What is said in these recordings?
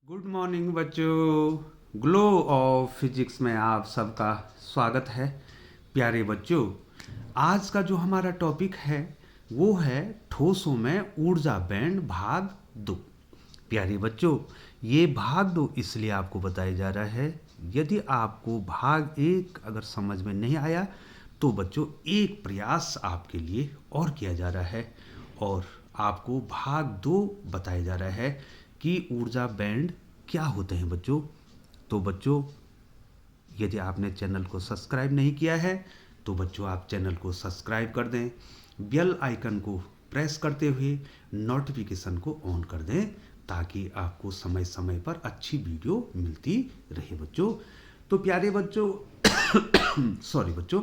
Good morning बच्चों। Glow of physics में आप सबका स्वागत है। प्यारे बच्चों, आज का जो हमारा टॉपिक है वो है ठोसों में ऊर्जा बैंड भाग 2। प्यारे बच्चों, ये भाग 2 इसलिए आपको बताया जा रहा है, यदि आपको भाग 1 अगर समझ में नहीं आया तो बच्चों एक प्रयास आपके लिए और किया जा रहा है और आपको भाग 2 बताया जा रहा है कि ऊर्जा बैंड क्या होते हैं बच्चों। तो बच्चों, यदि आपने चैनल को सब्सक्राइब नहीं किया है तो बच्चों आप चैनल को सब्सक्राइब कर दें, बेल आइकन को प्रेस करते हुए नोटिफिकेशन को ऑन कर दें ताकि आपको समय समय पर अच्छी वीडियो मिलती रहे बच्चों। तो प्यारे बच्चों सॉरी बच्चों,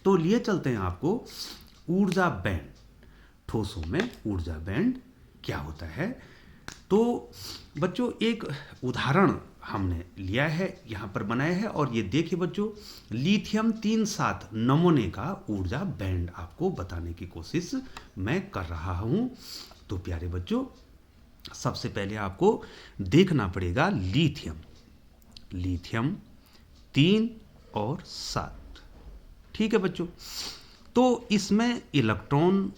तो लिए चलते हैं आपको ऊर्जा बैंड। ठोसों में ऊर्जा बैंड क्या होता है। तो बच्चों एक उदाहरण हमने लिया है, यहाँ पर बनाया है और ये देखिए बच्चों, लिथियम 3 7 नमूने का ऊर्जा बैंड आपको बताने की कोशिश मैं कर रहा हूँ। तो प्यारे बच्चों, सबसे पहले आपको देखना पड़ेगा लिथियम लिथियम 3 और 7। ठीक है बच्चों, तो इसमें इलेक्ट्रॉन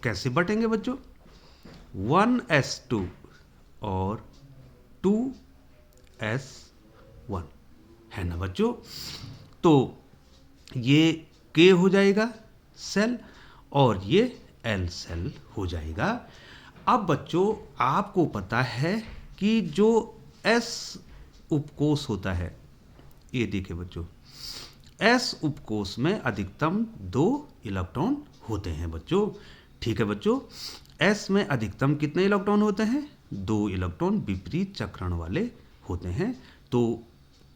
कैसे बटेंगे बच्चों? 1s2 और 2s1 है ना बच्चों। तो ये K हो जाएगा सेल और ये L सेल हो जाएगा। अब बच्चों आपको पता है कि जो S उपकोष होता है, ये देखिए बच्चों, S उपकोष में अधिकतम 2 इलेक्ट्रॉन होते हैं बच्चों। ठीक है बच्चों, S में अधिकतम कितने इलेक्ट्रॉन होते हैं? 2 इलेक्ट्रॉन विपरीत चक्रण वाले होते हैं। तो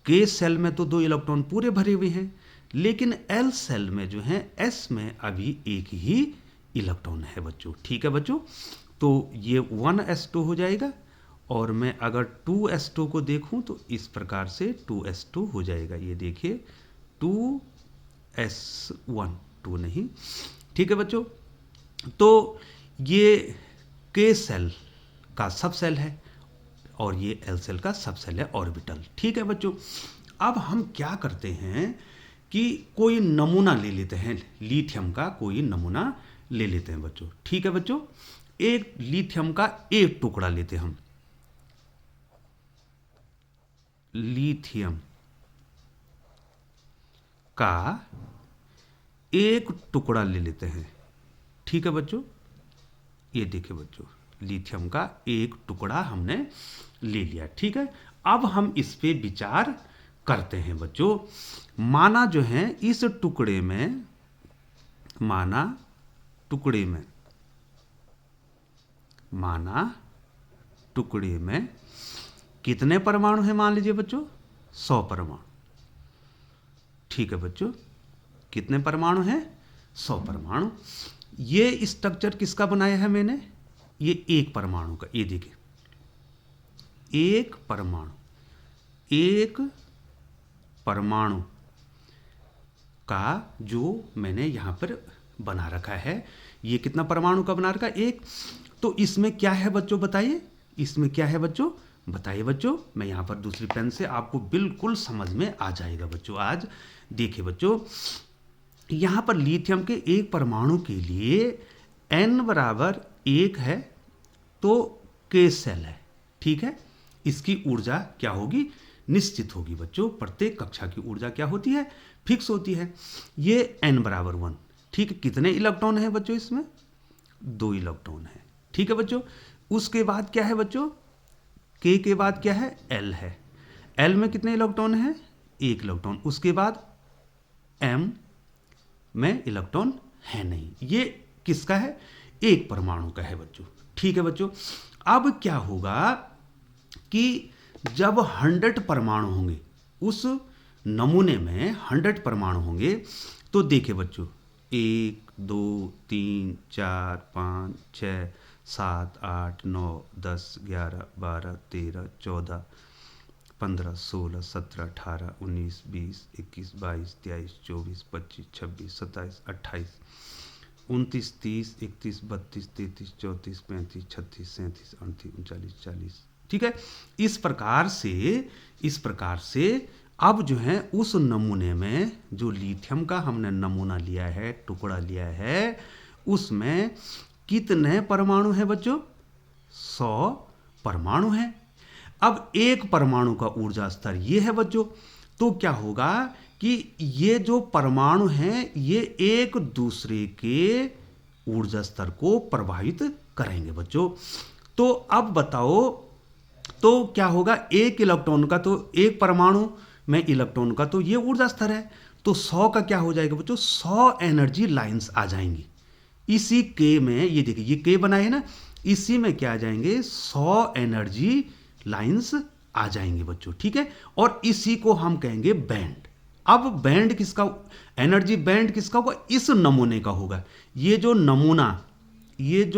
K सेल में तो 2 इलेक्ट्रॉन पूरे भरे हुए हैं, लेकिन L सेल में जो है S में अभी एक ही इलेक्ट्रॉन है बच्चों। ठीक है बच्चों, तो ये 1s2 हो जाएगा और मैं अगर 2s2 को देखूं तो इस प्रकार से 2s2 हो जाएगा। ये देखिए 2s1, 2 नहीं। ठीक है बच्चों, तो ये K सेल का सब सेल है और ये L सेल का सब सेल है ऑर्बिटल। ठीक है बच्चों, अब हम क्या करते हैं कि कोई नमूना ले लेते हैं, लिथियम का कोई नमूना ले लेते हैं बच्चों। ठीक है बच्चों, एक लिथियम का एक टुकड़ा लेते हैं हम, लिथियम का एक टुकड़ा ले लेते हैं। ठीक है बच्चों, ये देखिए बच्चों, लिथियम का एक टुकड़ा हमने ले लिया। ठीक है, अब हम इस पे विचार करते हैं बच्चों। माना जो है इस टुकड़े में, माना टुकड़े में, माना टुकड़े में कितने परमाणु हैं? मान लीजिए बच्चों 100 परमाणु। ठीक है बच्चों, कितने परमाणु हैं? 100 परमाणु। ये स्ट्रक्चर किसका बनाया है मैंने? ये एक परमाणु का। ये देखिए, एक परमाणु, एक परमाणु का जो मैंने यहां पर बना रखा है, ये कितना परमाणु का बना रखा है? एक। तो इसमें क्या है बच्चों बताइए, इसमें क्या है बच्चों बताइए बच्चों। मैं यहां पर दूसरी पेन से, आपको बिल्कुल समझ में आ जाएगा बच्चों आज। देखिए बच्चों, यहां पर लिथियम के एक परमाणु के लिए n बराबर 1 है तो K सेल है। ठीक है, इसकी ऊर्जा क्या होगी? निश्चित होगी बच्चों। प्रत्येक कक्षा की ऊर्जा क्या होती है? फिक्स होती है। ये n बराबर 1। ठीक है, कितने इलेक्ट्रॉन है बच्चों इसमें? 2 इलेक्ट्रॉन है। ठीक है बच्चों, उसके बाद क्या है बच्चों? K के बाद क्या है? L है। L में कितने इलेक्ट्रॉन है? 1 इलेक्ट्रॉन। उसके बाद M में इलेक्ट्रॉन है नहीं। ये किसका है? एक परमाणु का है बच्चों। ठीक है बच्चों, अब क्या होगा कि जब 100 परमाणु होंगे, उस नमूने में 100 परमाणु होंगे, तो देखिए बच्चों 1 2 3 4 5 6 7 8 9 10 11 12 13 14 15 16 17 18 19 20 21 22 23 24 25 26 27 28 29 30 31 32 33 34 35 36 37 38 39 40 ठीक है। इस प्रकार से अब जो है उस नमूने में जो लिथियम का हमने नमूना लिया है, टुकड़ा लिया है, उसमें कितने परमाणु हैं बच्चों? 100 परमाणु हैं। अब एक परमाणु का ऊर्जा स्तर ये है बच्चों। तो क्या होगा कि ये जो परमाणु हैं ये एक दूसरे के ऊर्जा स्तर को प्रभावित करेंगे बच्चों। तो अब बताओ, तो क्या होगा? एक इलेक्ट्रॉन का, तो एक परमाणु में इलेक्ट्रॉन का तो ये ऊर्जा स्तर है, तो 100 का क्या हो जाएगा बच्चों? 100 एनर्जी लाइंस आ जाएंगी इसी के में। ये देखिए, ये के बना है ना, इसी में क्या आ जाएंगे? 100 एनर्जी लाइंस आ जाएंगे बच्चों, ठीक है। और इसी को हम कहेंगे बैंड। अब बैंड किसका, एनर्जी बैंड किसका होगा? इस नमूने का होगा। ये जो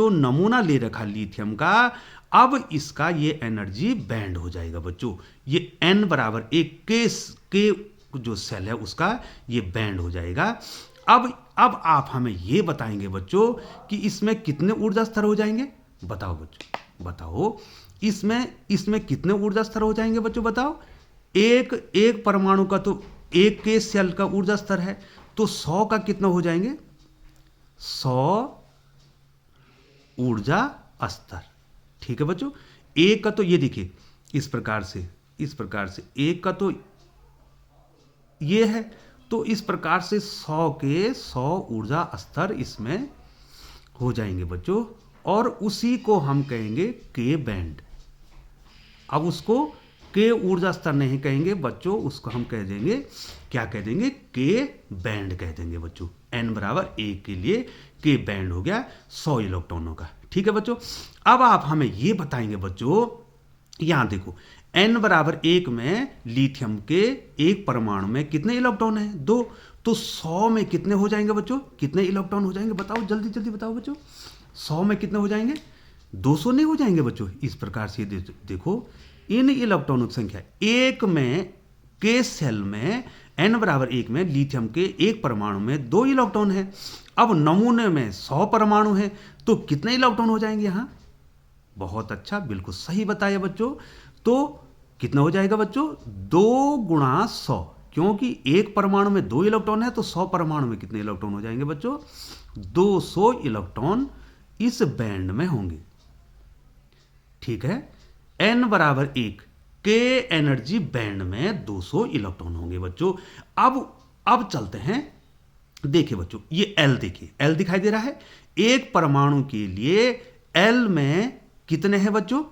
नमूना ले रखा लिथियम का, अब इसका ये एनर्जी बैंड हो जाएगा बच्चों। ये n बराबर 1 के जो सेल है उसका ये बैंड हो जाएगा। अब आप हमें ये बताएंगे बच्चों कि इसमें कितने ऊर्जा स्तर हो जाएंगे? बताओ बच्चों, बताओ इसमें कितने ऊर्जा स्तर हो जाएंगे बच्चों? बताओ। एक परमाणु का तो एक के सेल का ऊर्जा स्तर है, तो 100 का कितना हो जाएंगे? 100 ऊर्जा स्तर, ठीक है बच्चों। एक का तो ये देखिए इस प्रकार से एक का तो ये है, तो इस प्रकार से 100 के 100 ऊर्जा स्तर इसमें हो जाएंगे बच्चों। और उसी को हम कहेंगे के बैंड। अब उसको के ऊर्जा स्तर नहीं कहेंगे बच्चों, उसको हम कह देंगे, क्या कह देंगे? के बैंड कह देंगे बच्चों। n बराबर 1 के लिए के बैंड हो गया 100 इलेक्ट्रॉनों का, ठीक है बच्चों। अब आप हमें ये बताएंगे बच्चों, यहां देखो n बराबर 1 में लिथियम के एक परमाणु में कितने इलेक्ट्रॉन हैं? 2। तो 100 में कितने हो जाएंगे बच्चों? कितने इलेक्ट्रॉन हो जाएंगे? बताओ, जल्दी जल्दी बताओ बच्चों। 100 में कितने हो जाएंगे? 200 नहीं हो जाएंगे बच्चों। इस प्रकार से देखो, इन इलेक्ट्रॉनों की संख्या एक में के सेल में n बराबर 1 में लिथियम के एक परमाणु में 2 इलेक्ट्रॉन है। अब नमूने में 100 परमाणु है, तो कितने इलेक्ट्रॉन हो जाएंगे यहां? बहुत अच्छा, बिल्कुल सही बताया बच्चों। तो कितना हो जाएगा बच्चों? 2 गुणा 100, क्योंकि एक परमाणु में 2 इलेक्ट्रॉन है, तो 100 परमाणु में कितने इलेक्ट्रॉन हो जाएंगे बच्चों? 200 इलेक्ट्रॉन इस बैंड में होंगे, ठीक है। n बराबर 1 के एनर्जी बैंड में 200 इलेक्ट्रॉन होंगे बच्चों। अब चलते हैं, देखिए बच्चों, ये L देखिए, L दिखाई दे रहा है। एक परमाणु के लिए L में कितने हैं बच्चों?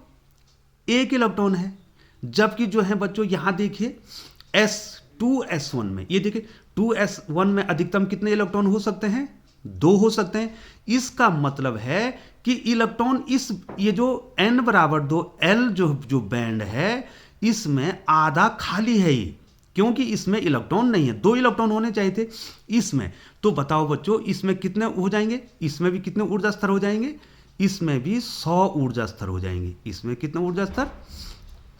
1 इलेक्ट्रॉन है। जबकि जो है बच्चों यहां देखिए S2S1 में, ये देखिए 2S1 में अधिकतम कितने इलेक्ट्रॉन हो सकते हैं? 2 हो सकते हैं। इसका मतलब है कि इलेक्ट्रॉन ये जो n बराबर 2 L जो बैंड है, इसमें आधा खाली है ये, क्योंकि इसमें इलेक्ट्रॉन नहीं है। 2 इलेक्ट्रॉन होने चाहिए थे इसमें। तो बताओ बच्चों, इसमें कितने हो जाएंगे? इसमें भी कितने ऊर्जा स्तर हो जाएंगे? इसमें भी 100 ऊर्जा स्तर हो जाएंगे। इसमें कितने ऊर्जा स्तर?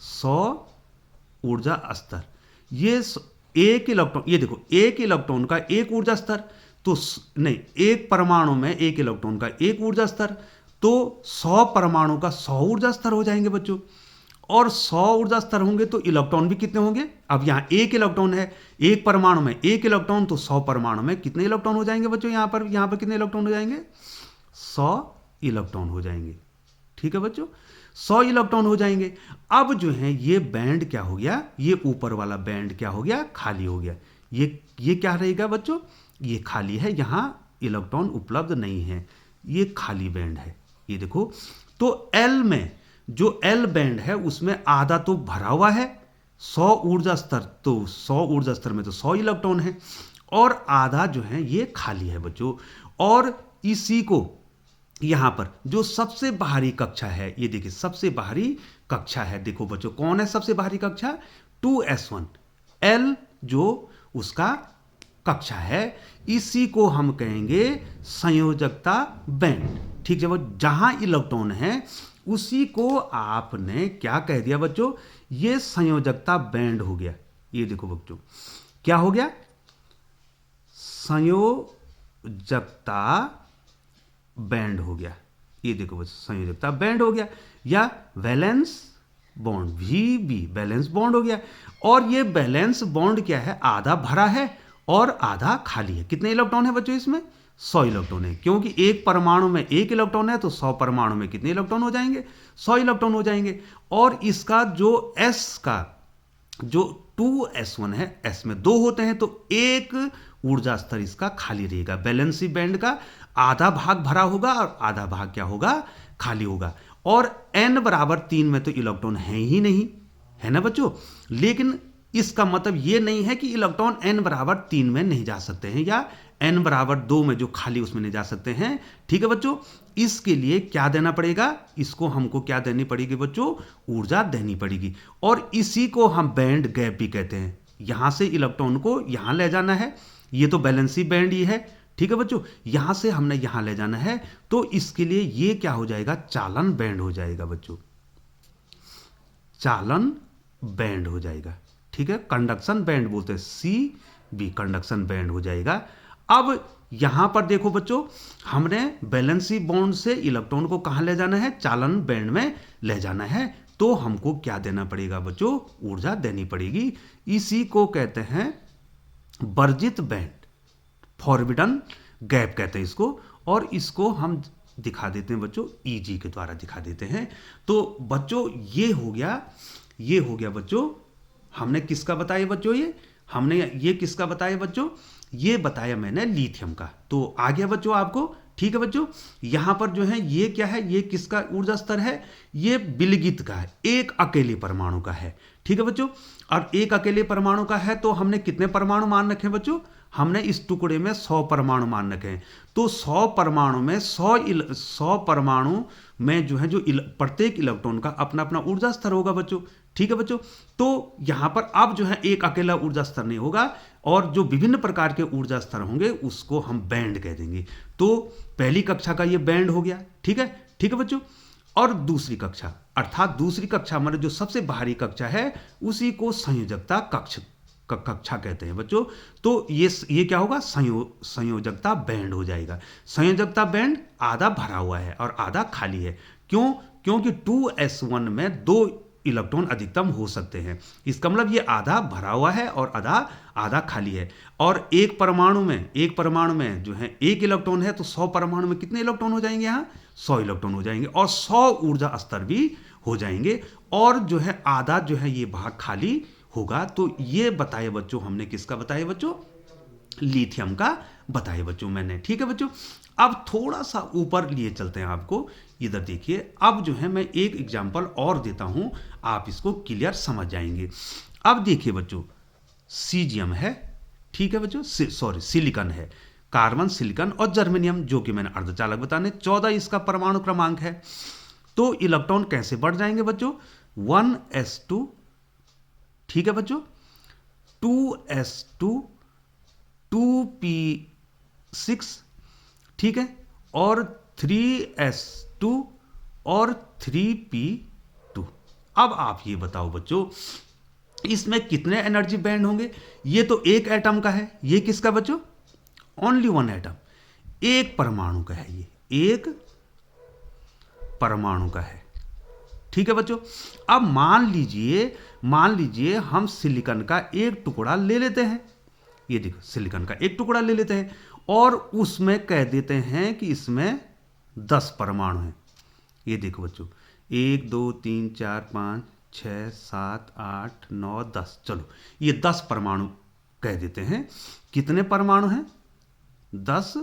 100 ऊर्जा स्तर। ये एक इलेक्ट्रॉन, ये देखो, एक इलेक्ट्रॉन का एक ऊर्जा स्तर, तो नहीं, एक परमाणु में एक इलेक्ट्रॉन का एक ऊर्जा स्तर, तो 100 परमाणु का 100 ऊर्जा स्तर हो जाएंगे बच्चों। और 100 ऊर्जा स्तर होंगे तो इलेक्ट्रॉन भी कितने होंगे? अब यहां एक इलेक्ट्रॉन है, एक परमाणु में एक इलेक्ट्रॉन, तो 100 परमाणु में कितने इलेक्ट्रॉन हो जाएंगे बच्चों? यहां पर कितने इलेक्ट्रॉन हो जाएंगे? 100 इलेक्ट्रॉन हो जाएंगे, ठीक है बच्चों। 100 इलेक्ट्रॉन हो जाएंगे। अब जो है ये बैंड क्या हो गया? ये ऊपर वाला बैंड क्या हो गया? खाली हो गया। ये क्या रहेगा बच्चों? ये खाली है, यहां इलेक्ट्रॉन उपलब्ध नहीं है, ये खाली बैंड है। ये देखो, तो L में जो L बैंड है उसमें आधा तो भरा हुआ है 100 ऊर्जा स्तर, तो 100 ऊर्जा स्तर में तो 100 इलेक्ट्रॉन है, और आधा जो है ये खाली है बच्चों। और इसी को यहां पर जो सबसे बाहरी कक्षा है, ये देखिए सबसे बाहरी कक्षा है, देखो बच्चों कौन है सबसे बाहरी कक्षा? 2s1 L जो उसका कक्षा है, इसी को हम कहेंगे संयोजकता बैंड, ठीक है। वो जहां इलेक्ट्रॉन है उसी को आपने क्या कह दिया बच्चों? ये संयोजकता बैंड हो गया। ये देखो बच्चों, क्या हो गया? संयोजकता बैंड हो गया। ये देखो बच्चों, संयोजकता बैंड हो गया, या valence bond, VB valence bond हो गया। और ये बैलेंस बॉन्ड क्या है, आधा भरा है और आधा खाली है। कितने इलेक्ट्रॉन है बच्चों इसमें, 100 इलेक्ट्रॉन है, क्योंकि एक परमाणु में 1 इलेक्ट्रॉन है तो 100 परमाणु में कितने इलेक्ट्रॉन हो जाएंगे, 100 इलेक्ट्रॉन हो जाएंगे। और इसका जो S का जो 2s1 है, S में 2 होते हैं, तो एक ऊर्जा स्तर इसका खाली रहेगा। बैलेंसी बैंड का आधा भाग भरा होगा और आधा भाग क्या होगा, खाली होगा। और n बराबर 3 में तो इलेक्ट्रॉन है ही नहीं, है ना बच्चों। लेकिन इसका मतलब ये नहीं है कि इलेक्ट्रॉन n बराबर 3 में नहीं जा सकते हैं या n बराबर 2 में जो खाली उसमें नहीं जा सकते हैं। ठीक है बच्चों, इसके लिए क्या देना पड़ेगा, इसको हमको क्या देनी पड़ेगी बच्चों, ऊर्जा देनी पड़ेगी। और इसी को हम बैंड गैप भी कहते हैं। यहां से इलेक्ट्रॉन को यहां ले जाना है, ये तो बैलेंसी बैंड ही है। ठीक है बच्चों, यहां से हमने यहां ले जाना है, तो इसके लिए ये क्या हो जाएगा, चालन बैंड हो जाएगा बच्चों, चालन बैंड हो जाएगा। ठीक है, कंडक्शन बैंड बोलते हैं, CB कंडक्शन बैंड हो जाएगा। अब यहां पर देखो बच्चों, हमने बैलेंसी बॉन्ड से इलेक्ट्रॉन को कहां ले जाना है, चालन बैंड में ले जाना है। तो हमको क्या देना पड़ेगा बच्चों, ऊर्जा देनी पड़ेगी। इसी को कहते हैं वर्जित बैंड, फॉरबिडन गैप कहते हैं इसको। और इसको हम दिखा देते हैं बच्चों, EG के द्वारा दिखा देते हैं। तो बच्चों ये हो गया बच्चों, हमने किसका बताया बच्चों, ये किसका बताया बच्चों, ये बताया मैंने लिथियम का। तो आ गया बच्चों आपको। ठीक है बच्चों, यहां पर जो है ये क्या है, ये किसका ऊर्जा स्तर है, ये विलगित का है, एक अकेले परमाणु का है। ठीक है बच्चों, और एक अकेले परमाणु का है तो हमने कितने परमाणु मान रखे बच्चों, हमने इस टुकड़े में 100 परमाणु मान रखे हैं। तो 100 परमाणु में 100 परमाणु में जो है, जो प्रत्येक इलेक्ट्रॉन का अपना अपना ऊर्जा स्तर होगा बच्चों। ठीक है बच्चों, तो यहां पर अब जो है एक अकेला ऊर्जा स्तर नहीं होगा, और जो विभिन्न प्रकार के ऊर्जा स्तर होंगे उसको हम बैंड कह देंगे। तो पहली कक्षा का ये बैंड हो गया। ठीक है बच्चों। और दूसरी कक्षा, अर्थात दूसरी कक्षा हमारे जो सबसे बाहरी कक्षा है, उसी को संयोजकता कक्षा कहते हैं बच्चों। तो ये क्या होगा, संयोजकता बैंड हो जाएगा। संयोजकता बैंड आधा भरा हुआ है और आधा खाली है। क्यों, क्योंकि 2s1 में 2 इलेक्ट्रॉन अधिकतम हो सकते हैं। इसका मतलब ये आधा भरा हुआ है और आधा खाली है। और एक परमाणु में जो है 1 इलेक्ट्रॉन है, तो 100 परमाणु में कितने इलेक्ट्रॉन हो जाएंगे, यहाँ 100 इलेक्ट्रॉन हो जाएंगे और 100 ऊर्जा स्तर भी हो जाएंगे। और जो है आधा जो है ये भाग खाली होगा। तो ये बताए बच्चों, हमने किसका बताया बच्चों, लिथियम का बताया बच्चों मैंने। ठीक है बच्चों, अब थोड़ा सा ऊपर लिए चलते हैं आपको। इधर देखिए, अब जो है मैं एक एग्जांपल और देता हूं, आप इसको क्लियर समझ जाएंगे। अब देखिए बच्चों, सीजियम है, ठीक है बच्चों, सिलिकॉन है, कार्बन, सिलिकॉन और जर्मेनियम, जो कि मैंने अर्धचालक बताने, 14 इसका परमाणु क्रमांक है। तो इलेक्ट्रॉन कैसे बढ़ जाएंगे बच्चों, 1s2, ठीक है बच्चों, 2s2, 2p6, ठीक है, और 3s2 और 3p2। अब आप ये बताओ बच्चों, इसमें कितने एनर्जी बैंड होंगे। ये तो एक एटम का है, ये किसका बच्चों, ओनली 1 एटम, एक परमाणु का है, ये एक परमाणु का है। ठीक है बच्चों, अब मान लीजिए हम सिलिकॉन का एक टुकड़ा ले लेते हैं। ये देखो, सिलिकॉन का एक टुकड़ा ले लेते हैं और उसमें कह देते हैं कि इसमें 10 परमाणु हैं। ये देखो बच्चों, 1 2 3 4 5 6 7 8 9 10, चलो ये 10 परमाणु कह देते हैं। कितने परमाणु हैं, 10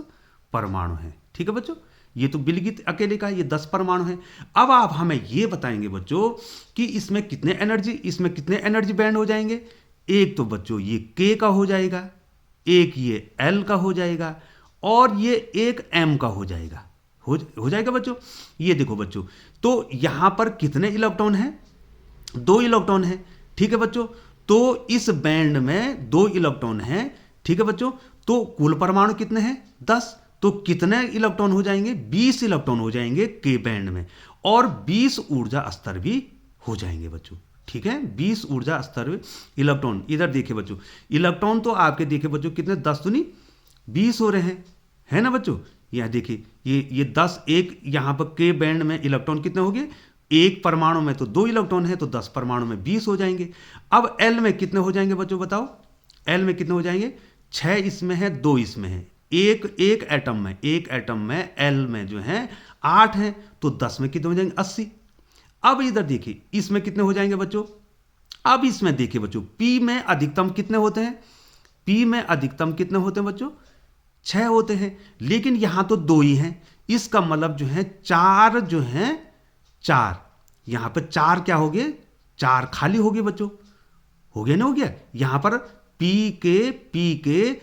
परमाणु हैं। ठीक है बच्चों, ये तो विलगित अकेले का, ये 10 परमाणु हैं। अब आप हमें ये बताएंगे बच्चों कि इसमें कितने एनर्जी बैंड हो जाएंगे। एक तो बच्चों ये K का हो जाएगा, एक ये L का हो जाएगा, और ये एक M का हो जाएगा, हो जाएगा बच्चों। ये देखो बच्चों, तो यहां पर कितने इलेक्ट्रॉन हैं, 2 इलेक्ट्रॉन हैं। ठीक है बच्चों, तो इस बैंड में 2 इलेक्ट्रॉन हैं। ठीक है बच्चों, तो कुल परमाणु कितने हैं, 10। तो कितने इलेक्ट्रॉन हो जाएंगे, 20 इलेक्ट्रॉन हो जाएंगे K बैंड में, और 20 ऊर्जा स्तर भी हो जाएंगे बच्चों। ठीक है, 20 ऊर्जा स्तर इलेक्ट्रॉन। इधर देखिए बच्चों, इलेक्ट्रॉन तो आपके देखिए बच्चों कितने, 10 दूनी 20 हो रहे हैं, है ना बच्चों। यहाँ देखिए, ये 10, एक यहाँ पर K बैंड में इलेक्ट्रॉन कितने हो गए, एक परमाणु में तो 2 इलेक्ट्रॉन है, तो 10 परमाणु में 20 हो जाएंगे। अब एल में कितने हो जाएंगे बच्चों, बताओ। एल में कितने हो जाएंगे, 6 इसमें है, 2 इसमें है। एक एटम में एल में जो है 8 है, तो 10 में कितने हो जाएंगे, 80। अब इधर देखिए, इसमें कितने हो जाएंगे बच्चों। अब इसमें देखिए बच्चों, पी में अधिकतम कितने होते हैं, पी में अधिकतम कितने होते हैं बच्चों, 6 होते हैं, लेकिन यहां तो 2 ही हैं। इसका मतलब जो है 4 जो है, 4 यहां पर 4 क्या हो गए, 4 खाली हो गए बच्चों, हो गया ना, हो गया। यहां पर पी के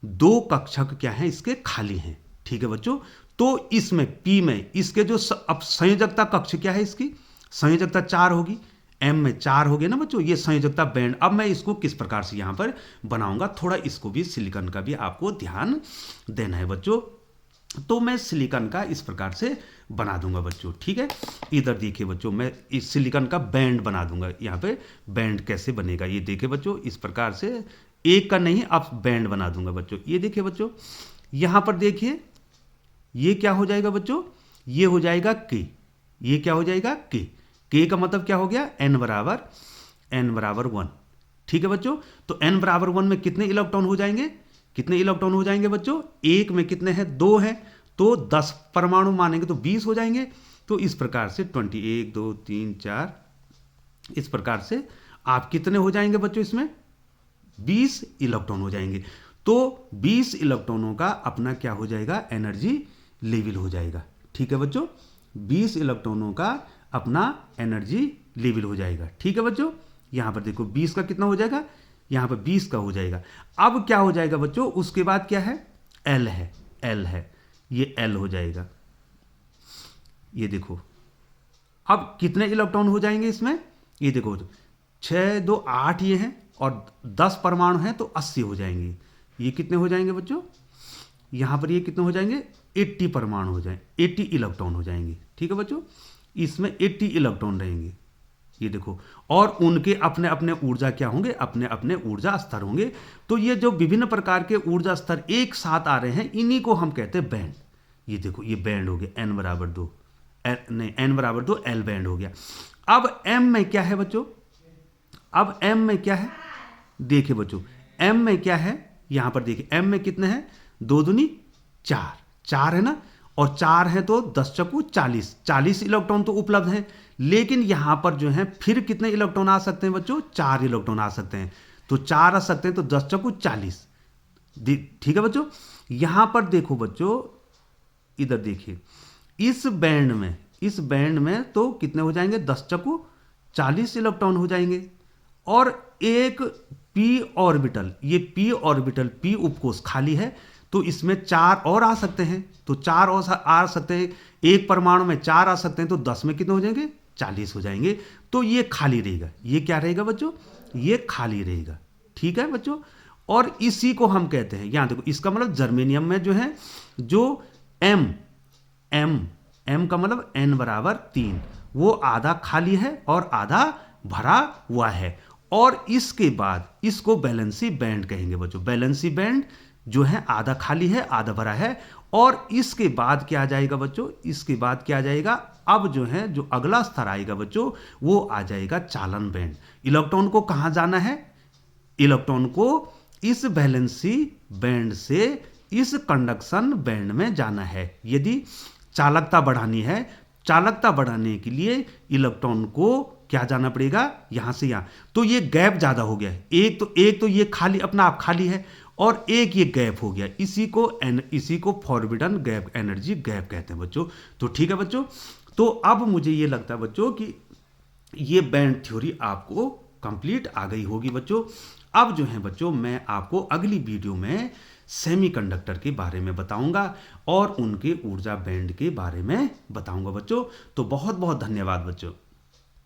2 कक्षक क्या है, इसके खाली हैं। ठीक है बच्चों, तो इसमें पी में इसके जो अब संयोजकता कक्ष क्या है, इसकी संयोजकता 4 होगी, एम में 4 हो गए ना बच्चों, ये संयोजकता बैंड। अब मैं इसको किस प्रकार से यहां पर बनाऊंगा, थोड़ा इसको भी सिलिकॉन का भी आपको ध्यान देना है बच्चों। तो मैं सिलिकॉन का इस प्रकार से बना दूंगा बच्चों। ठीक है, इधर देखिए बच्चों, मैं इस सिलिकॉन का बैंड बना दूंगा। यहाँ पे बैंड कैसे बनेगा, ये देखिए बच्चों, इस प्रकार से एक का नहीं, अब बैंड बना दूंगा बच्चों। ये देखिए बच्चों, यहां पर देखिए, ये क्या हो जाएगा बच्चों, ये हो जाएगा के, ये क्या हो जाएगा के का मतलब क्या हो गया, n बराबर 1। ठीक है बच्चों, तो n बराबर 1 में कितने इलेक्ट्रॉन हो जाएंगे, कितने इलेक्ट्रॉन हो जाएंगे बच्चों, एक में कितने हैं, 2 हैं, तो 10 परमाणु मानेंगे तो 20 हो जाएंगे। तो इस प्रकार से 21 2 3 4, इस प्रकार से आप कितने हो जाएंगे बच्चों, इसमें 20 इलेक्ट्रॉन हो जाएंगे। तो 20 इलेक्ट्रॉनों का अपना क्या हो जाएगा, एनर्जी लेवल हो जाएगा। ठीक है बच्चों, 20 इलेक्ट्रॉनों का अपना एनर्जी लेवल हो जाएगा। ठीक है बच्चों, यहां पर देखो 20 का कितना हो जाएगा, यहां पर 20 का हो जाएगा। अब क्या हो जाएगा बच्चों, उसके बाद क्या है, एल है, ये एल हो जाएगा। ये देखो, अब कितने इलेक्ट्रॉन हो जाएंगे इसमें, ये देखो 6 2 8 ये हैं, और 10 परमाणु हैं तो 80 हो जाएंगे। ये कितने हो जाएंगे बच्चों, यहां पर ये कितने हो जाएंगे, 80 परमाणु हो जाएंगे, 80 इलेक्ट्रॉन हो जाएंगे। ठीक है बच्चों, इसमें 80 इलेक्ट्रॉन रहेंगे, ये देखो, और उनके अपने अपने ऊर्जा क्या होंगे, अपने अपने ऊर्जा स्तर होंगे। तो ये जो विभिन्न प्रकार के ऊर्जा स्तर एक साथ आ रहे हैं, इन्हीं को हम कहते हैं बैंड। ये देखो, ये बैंड हो गया, n बराबर 2, n बराबर 2 एल बैंड हो गया। अब m में क्या है बच्चों, अब m में क्या है, देखिए बच्चों, m में क्या है, यहां पर देखिए m में कितने हैं, 2 दूनी 4, 4 है ना, और 4 है तो 10 चकू 40 इलेक्ट्रॉन तो उपलब्ध हैं। लेकिन यहां पर जो है फिर कितने इलेक्ट्रॉन आ सकते हैं बच्चों, 4 इलेक्ट्रॉन आ सकते हैं। तो 4 आ सकते हैं, तो 10 चकू 40। ठीक है बच्चों, यहां पर देखो बच्चों, इधर देखिए, इस बैंड में तो कितने हो जाएंगे, 10 चकू 40 इलेक्ट्रॉन हो जाएंगे। और एक p ऑर्बिटल, ये p ऑर्बिटल, p उपकोष खाली है, तो इसमें 4 और आ सकते हैं, तो 4 और आ सकते हैं, एक परमाणु में 4 आ सकते हैं, तो 10 में कितने हो जाएंगे, 40 हो जाएंगे। तो ये खाली रहेगा, ये क्या रहेगा बच्चों, ये खाली रहेगा। ठीक है बच्चों, और इसी को हम कहते हैं, यहां देखो, इसका मतलब जर्मेनियम में जो है, जो m का मतलब n बराबर 3, वो आधा खाली है और आधा भरा हुआ है। और इसके बाद इसको बैलेंसी बैंड कहेंगे बच्चों। बैलेंसी बैंड जो है आधा खाली है आधा भरा है। और इसके बाद क्या आ जाएगा बच्चों, इसके बाद क्या आ जाएगा, अब जो है जो अगला स्तर आएगा बच्चों, वो आ जाएगा चालन बैंड। इलेक्ट्रॉन को कहां जाना है, इलेक्ट्रॉन को इस बैलेंसी बैंड से इस कंडक्शन बैंड में जाना है। यदि चालकता बढ़ानी है, चालकता बढ़ाने के लिए इलेक्ट्रॉन को क्या जाना पड़ेगा, यहां से यहां। तो ये गैप ज्यादा हो गया है, एक तो ये खाली अपना आप खाली है, और एक ये गैप हो गया, इसी को फॉरबिडन गैप, एनर्जी गैप कहते हैं बच्चों। तो ठीक है बच्चों, तो अब मुझे ये लगता है बच्चों कि ये बैंड थ्योरी आपको कंप्लीट आ गई होगी बच्चों। अब जो है बच्चों, मैं आपको अगली वीडियो में सेमीकंडक्टर के बारे में बताऊंगा और उनके ऊर्जा बैंड के बारे में बताऊंगा बच्चों। तो बहुत बहुत धन्यवाद बच्चों।